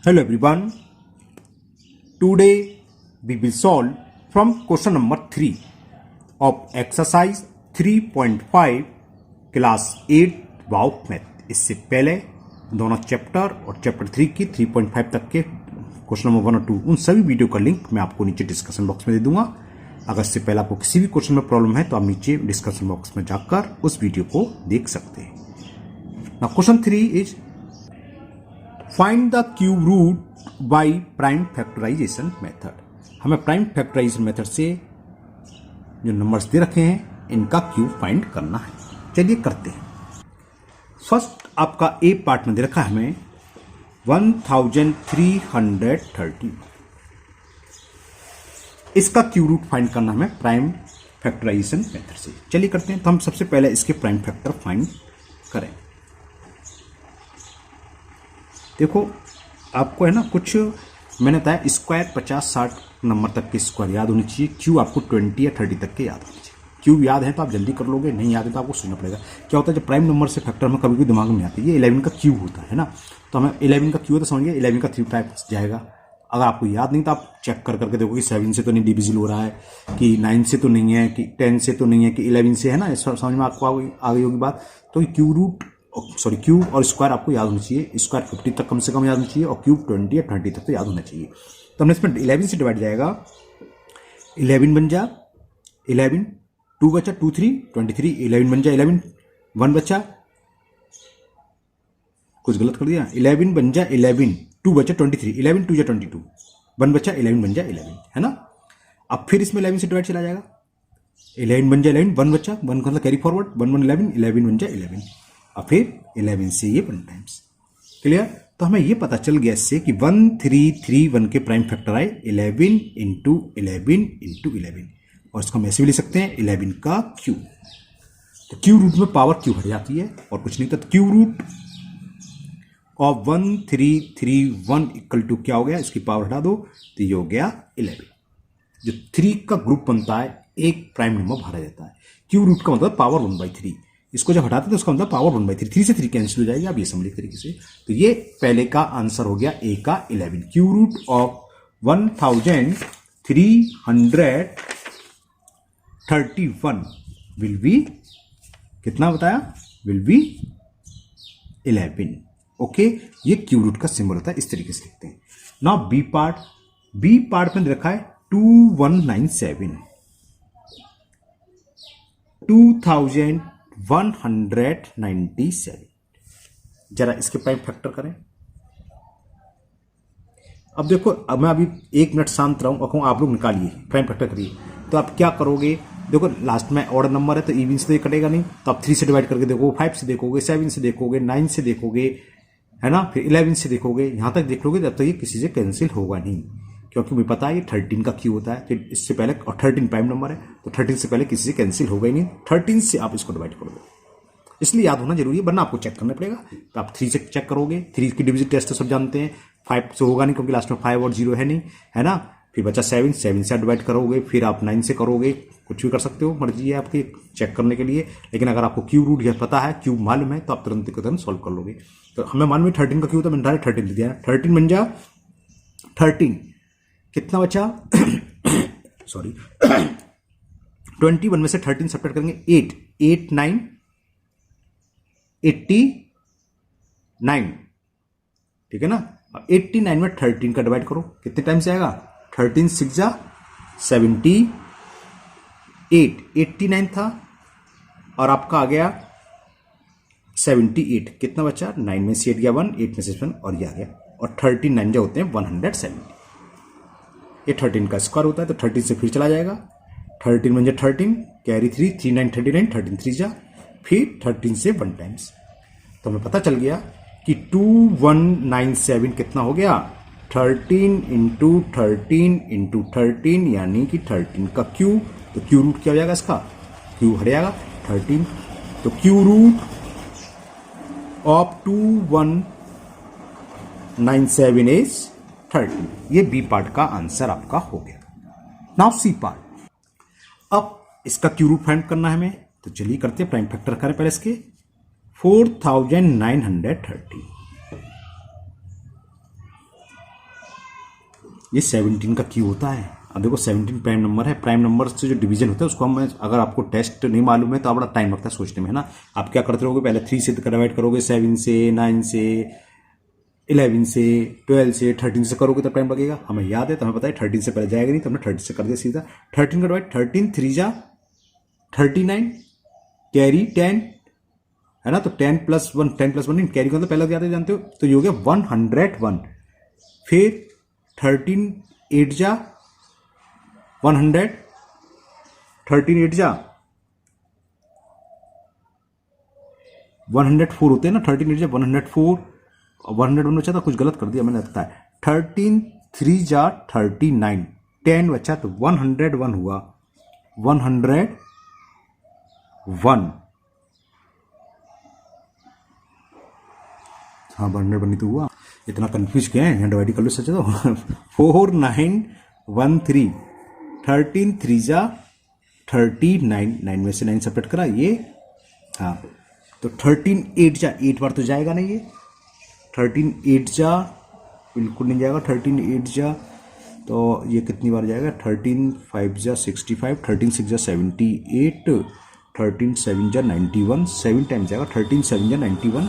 Hello everyone. Today we will solve from question number 3 of exercise 3.5 class 8 वाउट math. इससे पहले दोनों chapter और चैप्टर 3 की 3.5 तक के क्वेश्चन नंबर 1 और 2 उन सभी वीडियो का लिंक मैं आपको नीचे डिस्क्रिप्शन बॉक्स में दे दूंगा। अगर इससे पहले आपको किसी भी क्वेश्चन में प्रॉब्लम है तो आप नीचे डिस्क्रिप्शन बॉक्स में जाकर उस वीडियो को देख सकते हैं। Now question 3 is find the cube root by prime factorisation method. हमें प्राइम फैक्टराइजेशन मेथड से जो नंबर्स दे रखे हैं इनका क्यूब फाइंड करना है। चलिए करते हैं। फर्स्ट आपका ए पार्ट में दे रखा है हमें 1330। इसका क्यूब रूट फाइंड करना हमें प्राइम फैक्टराइजेशन मेथड से। चलिए करते हैं। तो हम सबसे पहले इसके प्राइम फैक्टर फाइंड करें। देखो आपको है ना कुछ मैंने बताया स्क्वायर 50-60 नंबर तक के स्क्वायर याद होनी चाहिए। क्यू आपको 20 या 30 तक के याद होनी चाहिए। क्यू याद है तो आप जल्दी कर लोगे, नहीं याद है तो आपको सोचना पड़ेगा। क्या होता है जब प्राइम नंबर से फैक्टर में कभी भी दिमाग में आती है, ये 11 का क्यूब होता है ना, तो हमें 11 का क्यूब तो समझिए 11 का 3 टाइप्स जाएगा। अगर आपको याद नहीं तो आप चेक कर करके देखो कि 7 से तो नहीं डिविजिबल हो रहा है, कि 9 से तो नहीं है, कि 10 से तो नहीं है, कि 11 से है ना। समझ में आपको आ गई होगी बात। तो क्यूब और स्क्वायर आपको याद होना चाहिए। स्क्वायर 50 तक कम से कम याद होना चाहिए और क्यूब 20 या 30 तक तो याद होना चाहिए। तो हमने इसमें 11 से डिवाइड जाएगा, 11 बन जा 11, 2 बचा 2 3 23, 11 बन जा 11, 1 बचा, कुछ गलत कर दिया, 11 बन जा 11, 2 बचा 23, 11 2 जा 22, 1 बचा 11 बन जा 11, है ना। अब फिर इसमें 11 से डिवाइड चला जाएगा, 11 बन जा 11, 1 बचा, 1 का कैरी फॉरवर्ड, 1 1 11, 11 बन जा 11 और फिर 11 से ये 1 टाइम्स। क्लियर। तो हमें ये पता चल गया इससे कि 1331 के प्राइम फैक्टर आए 11 इंटू 11 इंटू 11, और इसको हम ऐसे भी लिख सकते हैं 11 का क्यूब। तो क्यूब रूट में पावर क्यूब हट जाती है और कुछ नहीं। तो cube root of 1331 equal to क्या हो गया, इसकी पावर हटा दो तो ये हो गया 11। जो 3 का ग्रुप बनता है एक प्राइम नंबर भरा जाता है। क्यूब रूट का मतलब पावर 1/3। इसको जब हटाते तो उसका मतलब पावर 1/3, 3 से 3 कैंसिल हो जाएगी। आप ये समझ तरीके से। तो ये पहले का आंसर हो गया ए का 11। Cube root of 1331 will be कितना बताया, विल बी 11। ओके, ये क्यूब रूट का सिंबल होता है। इस तरीके से लिखते हैं। नाउ बी पार्ट में रखा है 2197, 2197। जरा इसके प्राइम फैक्टर करें। अब देखो, अब मैं अभी 1 मिनट शांत रहूं और कहूं आप लोग निकालिए प्राइम फैक्टर करिए। तो आप क्या करोगे, देखो लास्ट में ऑर्डर नंबर है तो इवन से तो ये कटेगा नहीं, तो आप 3 से डिवाइड करके देखोगे, 5 से देखोगे, 7 से देखोगे, 9 से देखोगे, है ना, फिर 11 से देखोगे, यहां तक देख लोगे तब तो ये किसी से कैंसिल होगा नहीं, क्योंकि मुझे पता है ये 13 का क्यू होता है। फिर इससे पहले, और 13 प्राइम नंबर है तो 13 से पहले किसी से कैंसिल होगा ही नहीं। 13 से आप इसको डिवाइड करोगे, इसलिए याद होना जरूरी है, वरना आपको चेक करना पड़ेगा। तो आप 3 से चेक करोगे, 3 की डिविजन टेस्ट तो सब जानते हैं, 5 से होगा नहीं क्योंकि लास्ट में 5 और 0 है नहीं, है ना। फिर बचा 7 से डिवाइड करोगे, फिर आप 9 से करोगे, कुछ भी कर सकते हो, मर्जी है आपकी चेक करने के लिए। लेकिन अगर आपको क्यूब रूट यह पता है, क्यूब मालूम है, तो आप तुरंत सॉल्व कर लोगे। तो हमें मालूम है 13 का क्यूब था, मैंने डायरेक्ट 13 लिख दिया। 13 बन जा 13, कितना बचा सॉरी 21 में से 13 सब्ट्रैक्ट करेंगे 8 8 9 89, ठीक है ना। 89 में 13 का डिवाइड करो, कितने टाइम से आएगा, 13 6 जा 78, 89 था और आपका आ गया 78। कितना बचा, 9 में से 8 गया 1, 8 में से 1 और ये आ गया, और 13 9 जो होते हैं 170। ये 13 का स्क्वायर होता है तो 13 से फिर चला जाएगा, 13 में 13 कैरी 3 3 9 39, 13 3 जा, फिर 13 से 1 टाइम्स। तो हमें पता चल गया कि 2197 कितना हो गया, 13 इंटू 13 इंटू 13 यानी कि 13 का क्यूब। तो क्यू रूट क्या हो जाएगा, इसका क्यूब हट जाएगा 13। तो क्यू रूट ऑफ 2197 इज 13। ये बी पार्ट का आंसर आपका हो गया। Now C part. अब इसका क्यू रूट फाइंड करना है हमें, तो चलिए करते हैं। प्राइम फैक्टर करें पहले इसके 4930। ये 17 का क्यू होता है। अब देखो 17 प्राइम नंबर है, प्राइम नंबर से जो डिवीजन होता है उसको हम, अगर आपको टेस्ट नहीं मालूम है तो बड़ा टाइम लगता है सोचने में, है ना। आप क्या करते रहोगे, पहले 3 से डिवाइड करोगे, 7 से, 9 से, 11 से, 12 से, 13 से करोगे तो टाइम लगेगा। हमें याद है, तो हमें पता है 13 से पहले जाएगा नहीं, तो हमने 30 से कर दिया सीधा। 13 का डिवाइड 13 3 जा 39, कैरी 10, है ना। तो 10 प्लस 1, 10 प्लस 1 नहीं, कैरी का मतलब पहले याद जानते हो, तो ये हो गया 101। फिर 13 8 जा 100, 13 8 जा 104 होते हैं ना, 13 8 जा 104, 101 बचा था, कुछ गलत कर दिया मैंने लगता है। 13 3 जा 39, 10 बचा तो 101 हुआ, 101। हाँ 101 तो हुआ, इतना कंफ्यूज क्या है, यहाँ डिवाइड कर लो सच तो। 4 9 1 3, 13 3 जा 39, 9 में से 9 सेपरेट करा ये, हाँ तो 13 8 जा 8 बार तो जाएगा नहीं ये, 13 8 जा बिल्कुल नहीं जाएगा, 13 8 जा तो ये कितनी बार जाएगा, 13 5 जा 65, 13 6 जा 78, 13 7 जा 91, 7 टाइम जाएगा, 13 7 जा 91।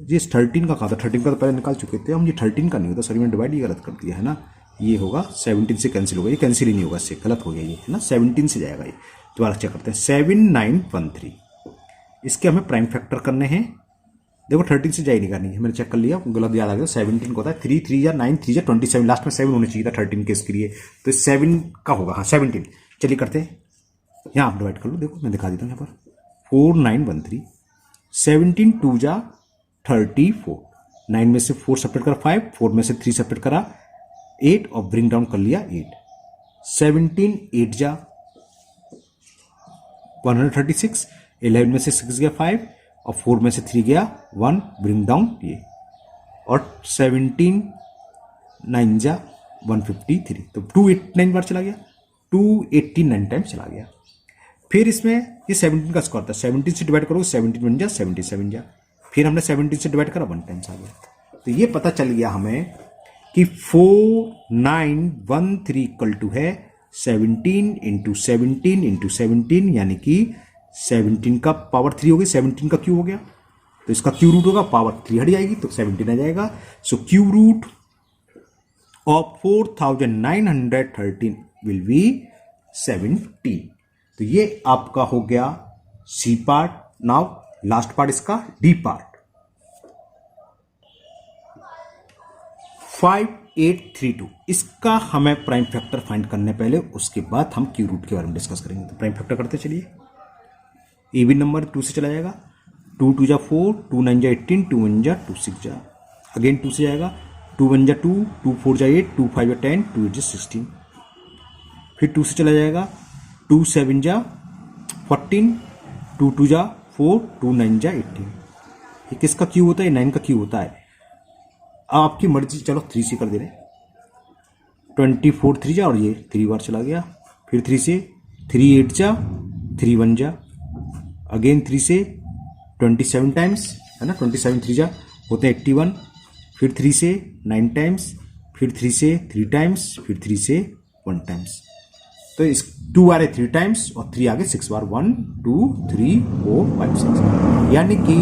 ये 13 का कहा था, 13 का तो पहले निकाल चुके थे हम, ये 13 का नहीं होता, सॉरी मैंने डिवाइड ये गलत कर दिया है ना, ये होगा 17 से कैंसिल होगा, ये कैंसिल ही नहीं होगा, इससे गलत हो गया ये, है ना, 17 से जाएगा ये। दोबारा चेक करते हैं, 7 9 1 3, इसके हमें प्राइम फैक्टर करने हैं। देखो 13 से जाए नहीं करनी है, मैंने चेक कर लिया, गलत याद आ गया। 17 को होता है 3 3 या 9 3 या 27, लास्ट में 7 होना चाहिए था 13 के इसके लिए, तो 7 का होगा, हाँ 17। चलिए करते हैं, यहाँ आप डिवाइड कर लो, देखो मैं दिखा देता हूँ यहाँ पर, 4 9 1 3, 17 2 जा 34, 9 में से 4 सेपरेट करा 5, 4 में से 3 सेपरेट करा 8 और ब्रिंग डाउन कर लिया 8, 17 8 जा 136, 11 में से 6 गया 5 और 4 में से 3 गया 1, ब्रिंग डाउन ये, और 17 9 जा 153, तो 289 बार चला गया, 289 टाइम चला गया। फिर इसमें ये 17 का स्क्वायर था, 17 से डिवाइड करो 17 बन जा 77 जा, फिर हमने 17 से डिवाइड करा 1 टाइम्स आ गया। तो ये पता चल गया हमें कि 4913 इक्वल टू है 17 इंटू 17 इंटू 17, यानी कि 17 का पावर 3 हो गई, 17 का क्यू हो गया, तो इसका क्यू रूट होगा, पावर 3 हट जाएगी तो 17 आ जाएगा। So cube root of 4913 will be 17। तो ये आपका हो गया C part. Now last part इसका डी पार्ट, 5832, इसका हमें प्राइम फैक्टर फाइंड करने पहले, उसके बाद हम क्यू रूट के बारे में डिस्कस करेंगे। तो प्राइम फैक्टर करते चलिए, इवन नंबर 2 से चला जाएगा, 2 2 जा 4, 2 9 जा 18, 2 1 जा 2 6 जा, अगेन 2 से जाएगा, 2 1 जा 2, 2 4 जा 8, 2 5 जा 10, 2 8 जा 16, फिर 2 से चला जाएगा, 2 7 जा 14, 2 2 जा 4, 2 9 जा 18। ये किसका क्यू होता है, 9 का क्यू होता है। अब आपकी मर्जी, चलो 3 से कर दे रहे, 24 3 जा, और ये 3 बार चला गया, फिर 3 से 3 8 जा 3 1 जा, अगेन 3 से 27 टाइम्स, है ना, 27 3 जा होते हैं 81, फिर 3 से 9 टाइम्स, फिर 3 से 3 टाइम्स, फिर 3 से 1 टाइम्स, तो इस 2 आ रहे 3 टाइम्स और 3 आगे 6 बार, 1 2 3 4 5 6, यानी कि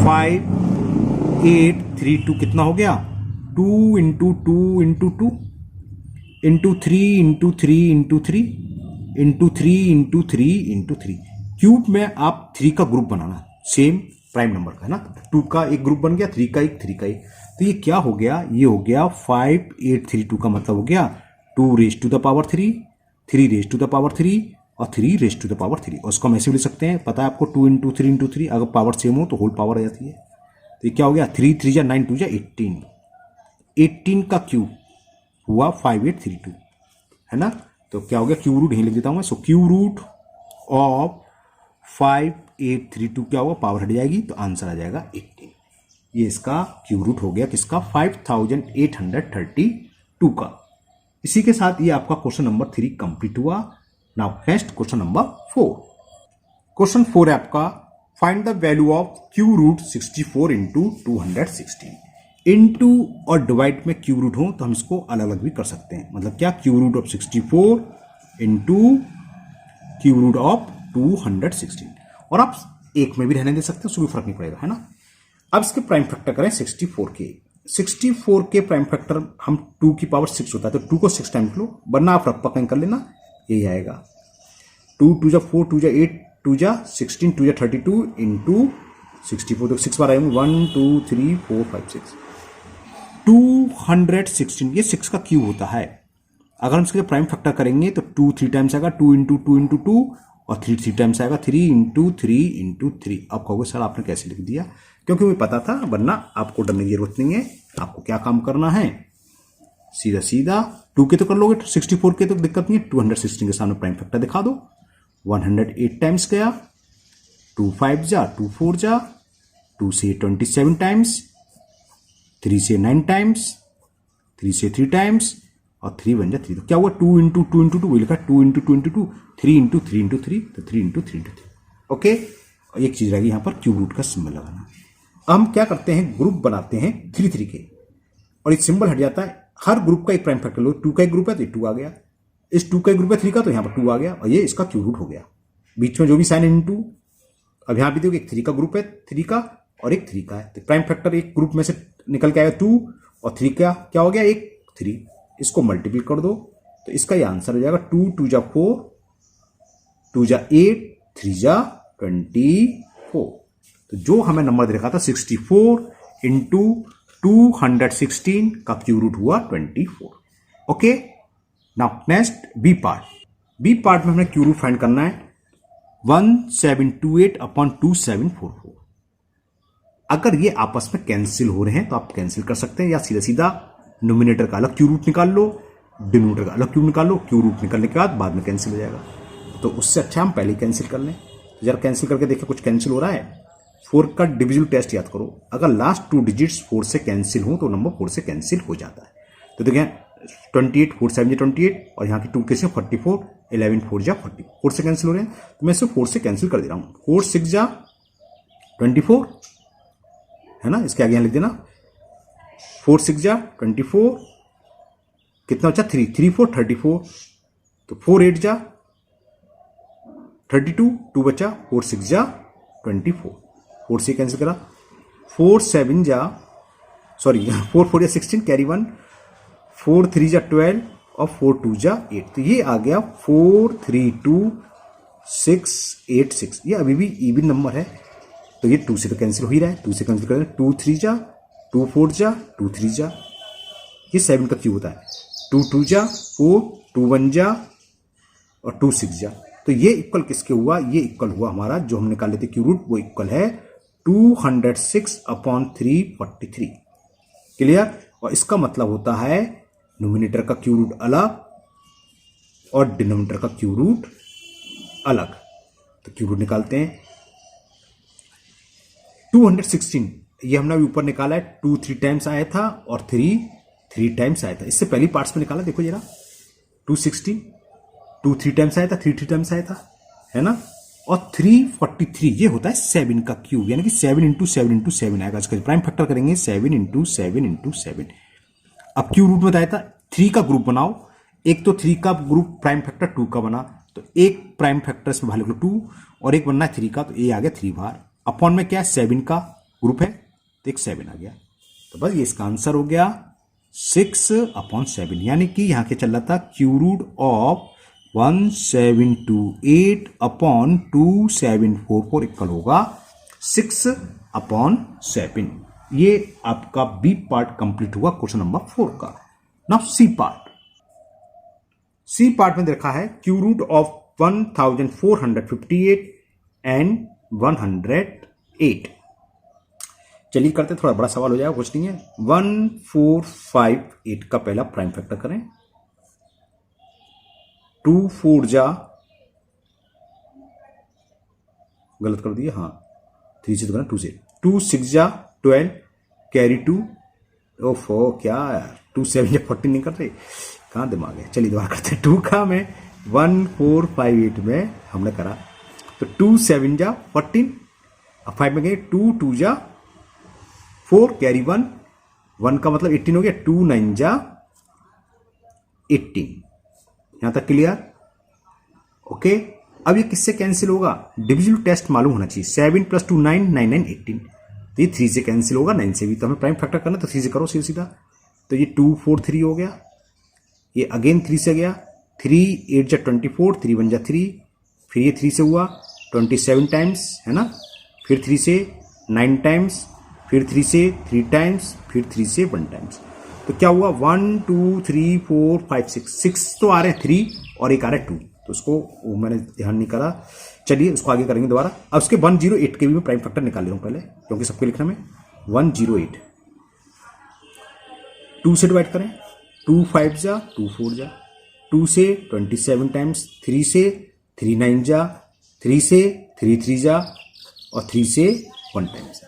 5 8 3 2 कितना हो गया, 2 into 2 into 2 into 3 into 3 into 3 into 3 into 3 into 3। Cube में आप 3 का ग्रुप बनाना, सेम प्राइम नंबर का, है ना, 2 का एक ग्रुप बन गया, 3 का एक, 3 का एक, तो ये क्या हो गया, ये हो गया 5832 का मतलब हो गया 2 raise to the power 3, 3 raise to the power 3 और 3 रेज टू द पावर 3, और उसको हम ऐसे भी लिख सकते हैं, पता है आपको 2 इंटू 3 इंटू 3, अगर पावर सेम हो तो होल पावर आ जाती है। तो ये क्या हो गया, 3 3 जा 9 2 जा 18, 18 का क्यूब हुआ 5832, है ना। तो क्या हो गया, क्यू रूट यहीं लिख देता हूं मैं। सो क्यू रूट ऑफ 5832 क्या होगा, पावर हट जाएगी तो आंसर आ जाएगा 18। ये इसका क्यू रूट हो गया किसका, 5832 का। इसी के साथ ये आपका क्वेश्चन नंबर 3 कंप्लीट हुआ। Now next question number 4। Question 4 है आपका, find the value of cube root 64 into 216। Into और डिवाइड में क्यूब रूट हो तो हम इसको अलग अलग भी कर सकते हैं। मतलब क्या, cube root of 64 into cube root of 216, और आप एक में भी रहने दे सकते हैं, उसको भी फर्क नहीं पड़ेगा, है ना। अब इसके प्राइम फैक्टर करें 64 के प्राइम फैक्टर हम 2 की पावर 6 होता है, तो 2 को 6 टाइम्स लो, वरना आप रफ पकड़ कर लेना, यही आएगा 2 2 जा 4 2 जा 8 2 जा 16 2 जा 32 इंटू 64, तो 6 बार आएंगे 1 2 3 4 5 6 216, ये 6 का क्यूब होता है। अगर हम इसके प्राइम फैक्टर करेंगे तो 2 3 टाइम्स आएगा, 2 इंटू 2 इंटू 2, और 3 3 टाइम्स आएगा, 3 इंटू 3 इंटू 3। आप कहोगे सर आपने कैसे लिख दिया, क्योंकि मुझे पता था, वरना आपको डरने की जरूरत नहीं है। आपको क्या काम करना है, सीधा सीधा 2 के तो कर लोगे, 64 के तो दिक्कत नहीं है, 216 के सामने प्राइम फैक्टर दिखा दो। 108 टाइम्स गया, 2 5 जा 2 4 जा, 2 से 27 टाइम्स, 3 से 9 टाइम्स, 3 से 3 टाइम्स, और 3 बन जा 3, तो क्या हुआ 2 इंटू 2 इंटू 2, लिखा 2 इंटू 2 इंटू 2, 3 इंटू 3 इंटू 3, तो 3 इंटू 3 इंटू 3। ओके, और एक चीज रहेगी यहां पर क्यूब रूट का सिंबल लगाना। हम क्या करते हैं, ग्रुप बनाते हैं 3 3 के, और एक सिंबल हट जाता है। हर ग्रुप का एक प्राइम फैक्टर लो, 2 का एक ग्रुप है तो 2 आ गया, इस 2 का एक ग्रुप है 3 का, तो यहां पर 2 आ गया, और ये इसका क्यूब रूट हो गया। बीच में जो भी साइन इंटू, अब यहां भी देखो एक 3 का ग्रुप है, 3 का और एक 3 का है, तो प्राइम फैक्टर एक ग्रुप में से निकल के आएगा 2, और 3 का क्या हो गया, एक 3, इसको मल्टीप्लाई कर दो, तो इसका ये आंसर हो जाएगा 2 2 जा 4, 2 जा 8, 3 जा 24। तो जो हमें नंबर दे रखा था 64 इंटू 216 का क्यूब रूट हुआ 24। Okay, now next B part में हमें क्यूब रूट फाइंड करना है 1728 अपॉन 2744। अगर ये आपस में कैंसिल हो रहे हैं तो आप कैंसिल कर सकते हैं, या सीधा सीधा नोमिनेटर का अलग क्यूब रूट निकाल लो, डिनोमिनेटर का अलग क्यूब निकाल लो, क्यूब रूट निकालने के बाद में कैंसिल हो जाएगा। तो उससे अच्छा हम पहले ही कैंसिल कर लें। तो जरा कैंसिल करके देखिए कुछ कैंसिल हो रहा है। 4 का डिविजिबल टेस्ट याद करो, अगर लास्ट 2 डिजिट्स 4 से कैंसिल हो तो नंबर 4 से कैंसिल हो जाता है। तो देखें 28 4 7 जा 28, और यहाँ की 2 कैसे 44, 11 4 जा 40, 4 से कैंसिल हो रहे हैं, तो मैं इसे 4 से कैंसिल कर दे रहा हूँ। 4 6 जा 24 है ना, इसके आगे यहाँ लिख देना 4 6 जा 24, कितना बचा 3 3 4 34, तो 4 8 जा 32, 2 बचा, 4 6 जा 24, 4 से कैंसिल करा, 4 7 जा 4 4 जा 16, कैरी 1, 4 3 जा 12, और 4 2 जा 8, तो ये आ गया 4 3 2 6 8 6। ये अभी भी इवन नंबर है, तो ये 2 से तो कैंसिल हो ही रहा है, 2 से कैंसिल करें 2 3 जा 2 4 जा 2 3 जा, ये 7 का क्यूब होता है, 2 2 जा 4, 2 1 जा, और 2 6 जा। तो ये इक्वल किसके हुआ, ये इक्वल हुआ हमारा जो हम निकाले थे क्यूब रूट, वो इक्वल है 206 अपॉन 343। क्लियर, और इसका मतलब होता है नोमिनेटर का क्यूब रूट अलग और डिनोमिनेटर का क्यूब रूट अलग। तो क्यूब रूट निकालते हैं 216, ये हमने अभी ऊपर निकाला है, 2 3 टाइम्स आया था और 3 3 टाइम्स आया था। इससे पहली पार्ट्स में निकाला, देखो जरा 216 2 3 टाइम्स आया था, 3 3 टाइम्स आया था, है ना, और 343 ये होता है 7 का क्यूब, यानी कि 7 इंटू 7 इंटू 7 आएगा। इसका प्राइम फैक्टर करेंगे 7 इंटू 7 इंटू 7। अब क्यूब रूट में बताया था 3 का ग्रुप बनाओ, एक तो 3 का ग्रुप प्राइम फैक्टर 2 का बना, तो एक प्राइम फैक्टर इसमें बाहर लिख लो 2, और एक बनना है 3 का, तो ये आ गया 3 बार। अपॉन में क्या है 7 का ग्रुप है, तो एक 7 आ गया, तो बस ये इसका आंसर हो गया 6/7, यानी कि यहां के चल रहा था cube root of 1728 upon 2744 equal होगा 6/7। ये आपका बी पार्ट कंप्लीट हुआ क्वेश्चन नंबर 4 का। नाउ सी पार्ट में देखा है क्यूब रूट ऑफ 1458 एंड 108। चलिए करते, थोड़ा बड़ा सवाल हो जाएगा, कुछ नहीं है। 1458 का पहला प्राइम फैक्टर करें, 2 4 जा, गलत कर दिया, हाँ 3 से तो करना 2 से, 2 6 जा 12, कैरी 2, ओफो क्या यार 2 7 जा 14 नहीं कर रहे, कहाँ दिमाग है। चलिए दोबारा करते हैं, 2 का में 1458 में हमने करा, तो 2 7 जा 14, अब 5 में गए 2 2 जा 4, कैरी 1, 1 का मतलब 18 हो गया, 2 9 जा 18। यहां तक क्लियर? ओके। अब ये किससे कैंसिल होगा? डिविजिबल टेस्ट मालूम होना चाहिए। 7 + 2 9, 9 9 18। तो ये 3 से कैंसिल होगा, 9 से भी। तो हमें प्राइम फैक्टर करना, तो 3 से करो सीधा सीधा। तो ये 2 4 3 हो गया, ये अगेन 3 से गया, 3 8 जा 24, 3 1 जा 3, फिर ये 3 से हुआ 27 टाइम्स, है ना। फिर 3 से 9 टाइम्स, फिर 3 से 3 टाइम्स, फिर 3 से 1 टाइम्स। तो क्या हुआ? 1 2 3 4 5 6 तो आ रहे हैं 3 और एक आ रहा है 2। तो उसको मैंने ध्यान नहीं करा, चलिए उसको आगे करेंगे दोबारा। अब उसके 108 के भी मैं प्राइम फैक्टर निकाल ले रहा हूं पहले, क्योंकि सबके लिखने में 108 2 से डिवाइड करें, 2 5 जा 2 4 जा, 2 से 27 टाइम्स, 3 से 3 9 जा, 3 से 3 3 जा, और 3 से 1 टाइम्स जा।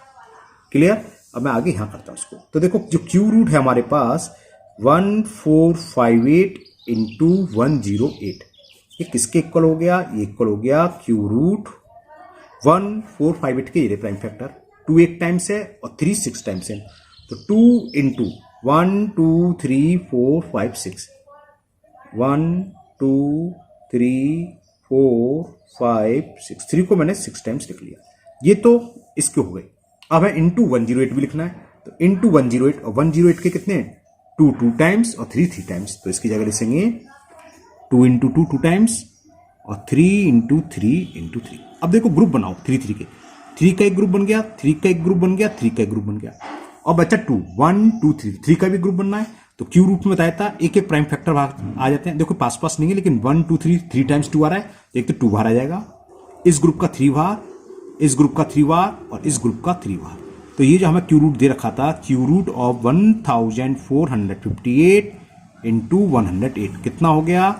क्लियर? अब मैं आगे यहां करता हूं उसको। तो देखो जो क्यू रूट है हमारे पास 1458 इंटू 108, ये किसके इक्वल हो गया? ये इक्वल हो गया क्यू रूट 1458 के। ये प्राइम फैक्टर 2 एक टाइम्स है और 3 6 टाइम्स है। तो 2 इंटू 1 2 3 4 5 6, 1 2 3 4 5 6, 3 को मैंने 6 टाइम्स लिख लिया। ये तो इसके हो गए। अब है इंटू 108 भी लिखना है, तो इंटू 108, और 108 के कितने? 2 2 टाइम्स और 3 3 टाइम्स। तो इसकी जगह लिखेंगे 2 इंटू 2 2 टाइम्स और 3 इंटू 3 इंटू 3। अब देखो ग्रुप बनाओ 3 3 के। 3 का एक ग्रुप बन गया, 3 का एक ग्रुप बन गया, 3 का एक ग्रुप बन गया। और बच्चा 2 1 2 3, 3 का भी ग्रुप बनना है। तो क्यू रूट में बताया था एक एक प्राइम फैक्टर आ जाते हैं। देखो पास पास नहीं है, लेकिन 1 2 3 3 टाइम्स 2 आ रहा है, एक तो 2 बाहर आ जाएगा, इस ग्रुप का 3 बाहर, इस ग्रुप का 3 बार, और इस ग्रुप का 3 बार। तो ये जो हमें क्यू रूट दे रखा था, क्यू रूट ऑफ 1458 इंटू 108 कितना हो गया?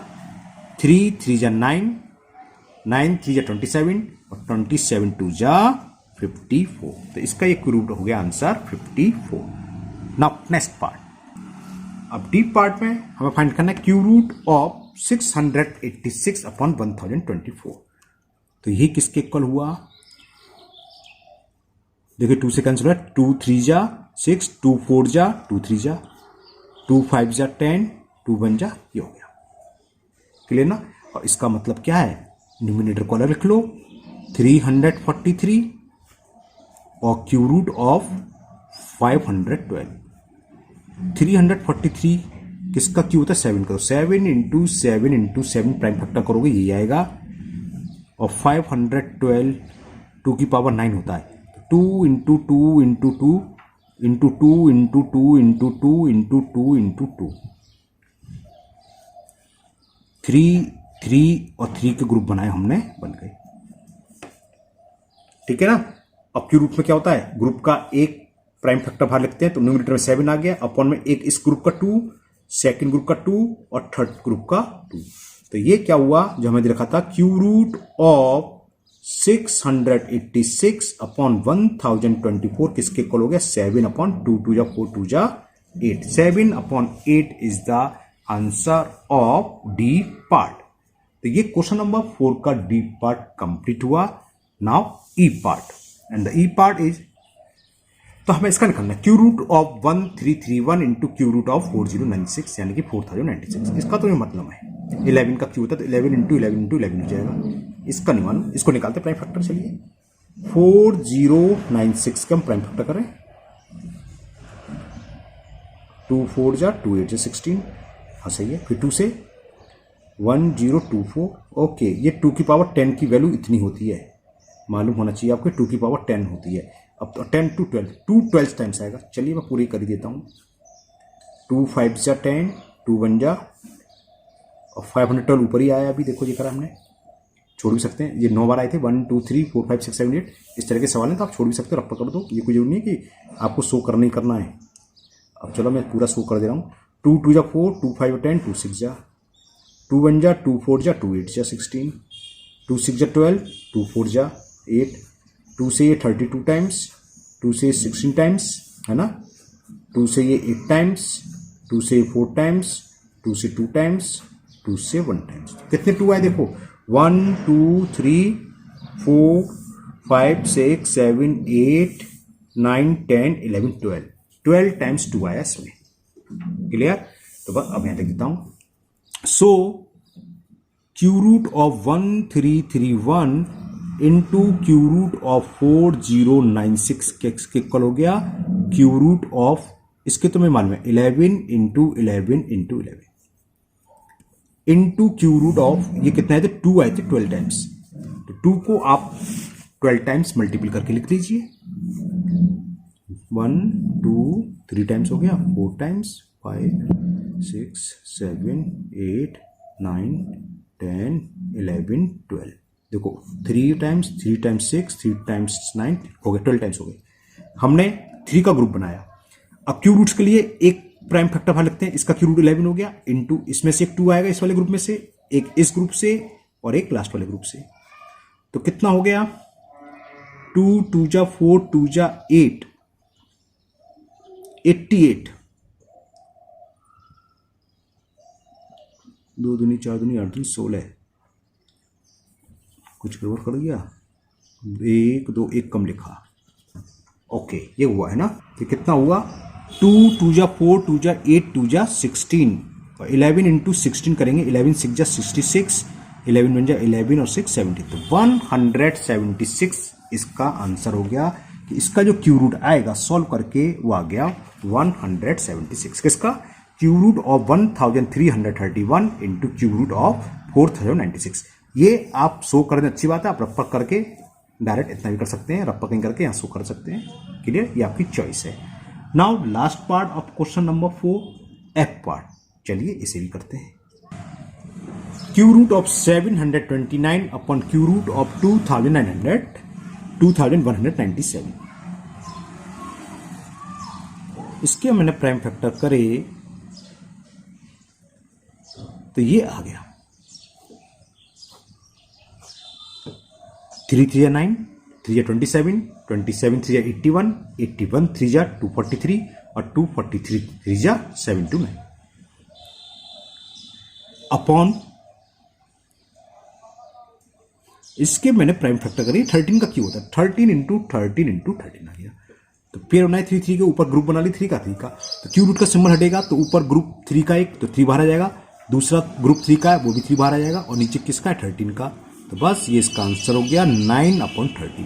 3 3 जा 9, 9 3 जा 27, और 27 2 जा 54। तो इसका ये क्यू रूट हो गया आंसर 54। Now next part. अब डीप पार्ट में हमें फाइंड करना है क्यू रूट ऑफ 686 अपॉन 1024। तो ये किसके इक्वल हुआ? देखिए 2 से कैंसिल हुआ, 2 3 जा 6, 2 4 जा 2 3 जा, 2 5 जा 10, 2 1 जा, ये हो गया। क्लियर ना? और इसका मतलब क्या है? न्यूमिनेटर को अलग लिख लो 343 और क्यू रूट ऑफ 512। 343 किसका क्यू होता है? 7 का। 7 इंटू 7 इंटू 7 प्राइम फैक्टर करोगे यही आएगा, और 512 2 की पावर 9 होता है। 2 into 2 into 2 into 2 into 2 into 2 into 2 into 2, 3 3 और 3 के ग्रुप बनाए हमने, बन गए। ठीक है ना? अब क्यू रूट में क्या होता है? ग्रुप का एक प्राइम फैक्टर बाहर लिखते हैं, तो न्यूमरेटर में 7 आ गया, अपॉन में एक इस ग्रुप का 2, सेकंड ग्रुप का 2 और थर्ड ग्रुप का 2। तो ये क्या हुआ जो हमें दे रखा था? क्यू रूट ऑफ 686 अपॉन 1024 किसके इक्वल हो गया? 7 अपॉन 2 2 जा 4 2 जा 8। 7 upon 8 is the answer of D part. तो ये क्वेश्चन नंबर 4 का डी पार्ट कंप्लीट हुआ। Now E part, and the E part is, तो हमें इसका निकालना है cube root of 1331 into cube root of 4096, यानी कि 4096। इसका तो ये मतलब है 11 का क्यू होता है, तो 11 इंटू 11 इंटू 11 हो जाएगा। इसका नहीं मालूम, इसको निकालते प्राइम फैक्टर। चलिए 4096 का हम प्राइम फैक्टर करें, 2 4 जा 2 8 जा 16, हाँ सही है। फिर 2 से 1024, ओके। ये 2 की पावर 10 की वैल्यू इतनी होती है, मालूम होना चाहिए आपको, 2 की पावर 10 होती है। अब तो 10 टू 12, 2 12 टाइम्स आएगा। चलिए मैं पूरी कर ही देता हूँ। 2 5 जा 10, 2 1 जा, और 512 ऊपर ही आया। अभी देखो ये करा हमने, छोड़ भी सकते हैं। ये 9 बार आए थे, 1 2 3 4 5 6 7 8। इस तरह के सवाल हैं तो आप छोड़ भी सकते हो, रफ पकड़ दो। ये कोई जरूरी नहीं है कि आपको शो करना ही करना है। अब चलो मैं पूरा शो कर दे रहा हूँ। 2 2 जा 4, 2 5 10, 2 6 जा, 2 1 जा 2 4 जा 2 8 जा 16, 2 6 जा 12, 2 4 जा 8, 2 से ये 32 टाइम्स, 2 से 16 टाइम्स, है ना। 2 से ये 8 टाइम्स, 2 से 4 टाइम्स, 2 से 2 टाइम्स, 2 से 1 टाइम्स। कितने 2 आए देखो? 1 2 3 4 5 6 7 8 9 10 11 12। 12 टाइम्स 2 आया इसमें। क्लियर? तो बस अब यहां लिख देता हूं, so cube root of 1331 into cube root of 4096 के इक्वल हो गया क्यू रूट ऑफ, इसके तुम्हें मालूम है 11 into 11 into 11 into cube root of, ये कितना है, तो 2 आए थे 12 टाइम्स, तो 2 को आप 12 टाइम्स मल्टीपल करके लिख लीजिए। 1 2 3 टाइम्स हो गया, 4 टाइम्स 5 6 7 8 9 10 11 12, देखो 3 टाइम्स 6 3 टाइम्स 9 हो गए, 12 टाइम्स हो गए। हमने 3 का ग्रुप बनाया। अब क्यू रूट्स के लिए एक प्राइम फैक्टर बाहर लिखते हैं, इसका क्यू रूट 11 हो गया, इंटू इसमें से एक 2 आएगा इस वाले ग्रुप में से, एक इस ग्रुप से और एक लास्ट वाले ग्रुप से, तो कितना हो गया 2 2 जा 4 2 जा 8 88, 2 दूनी 4 दूनी 8 दूनी 16, कुछ गड़बड़ कर दिया, 1 2 1 कम लिखा, ओके ये हुआ है ना। तो कितना हुआ 2 2 जा 4 2 जा 8 2 जा 16 और 11 इंटू 16 करेंगे, 11 6 जा 66, 11 बन जा 11 और 6 70, तो 176 इसका आंसर हो गया कि इसका जो क्यू रूट आएगा सॉल्व करके वो आ गया 176। किसका? Cube root of 1331 into cube root of 4096। ये आप शो कर दें, अच्छी बात है, आप रप्पा करके डायरेक्ट इतना भी कर सकते हैं, रप्पा कहीं करके यहां शो कर सकते हैं। क्लियर? ये आपकी चॉइस है। Now last part of question number 4, F part, चलिए इसे भी करते हैं। Cube root of 729 upon cube root of 2197, इसके मैंने प्राइम फैक्टर करे तो ये आ गया 3 3 जा 9, 3 जा 27, 27 3 जा 81, 81 3 जा 243 और 243 3 जा 729 अपॉन, इसके मैंने प्राइम फैक्टर करी 13 का क्यों होता है, 13 इंटू 13 इंटू 13 आ गया। तो पेयर बनाए 3 3 के ऊपर ग्रुप बना ली 3 का 3 का, तो क्यू रूट का सिंबल हटेगा तो ऊपर ग्रुप 3 का एक तो 3 बाहर आ जाएगा, दूसरा ग्रुप 3 का है वो भी 3 बाहर आ जाएगा और नीचे किसका है 13 का, तो बस ये इसका आंसर हो गया 9 upon 13।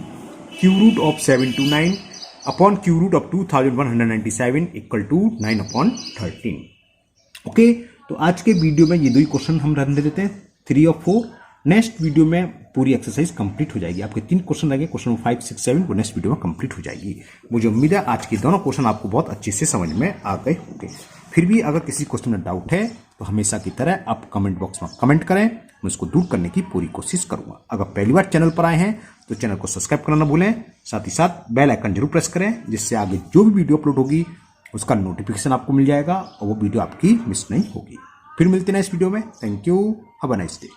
Cube root of 729 upon cube root of 2197 equal to 9 upon 13। Okay, तो आज के वीडियो में ये 2 ही क्वेश्चन हम रन दे देते हैं, 3 और 4। नेक्स्ट वीडियो में पूरी एक्सरसाइज कंप्लीट हो जाएगी, आपके 3 क्वेश्चन रहेंगे, क्वेश्चन 5 6 7 वो नेक्स्ट वीडियो में कंप्लीट हो जाएगी। मुझे उम्मीद है आज के दोनों क्वेश्चन आपको बहुत अच्छे से समझ में आ गए होंगे। फिर भी अगर किसी क्वेश्चन में डाउट है तो हमेशा की तरह आप कमेंट बॉक्स में कमेंट करें, मैं उसको दूर करने की पूरी कोशिश करूंगा। अगर पहली बार चैनल पर आए हैं तो चैनल को सब्सक्राइब करना ना भूलें, साथ ही साथ बेल आइकन जरूर प्रेस करें, जिससे आगे जो भी वीडियो अपलोड होगी उसका नोटिफिकेशन आपको मिल जाएगा और वो वीडियो आपकी मिस नहीं होगी। फिर मिलते हैं इस वीडियो में। Thank you, have a nice day.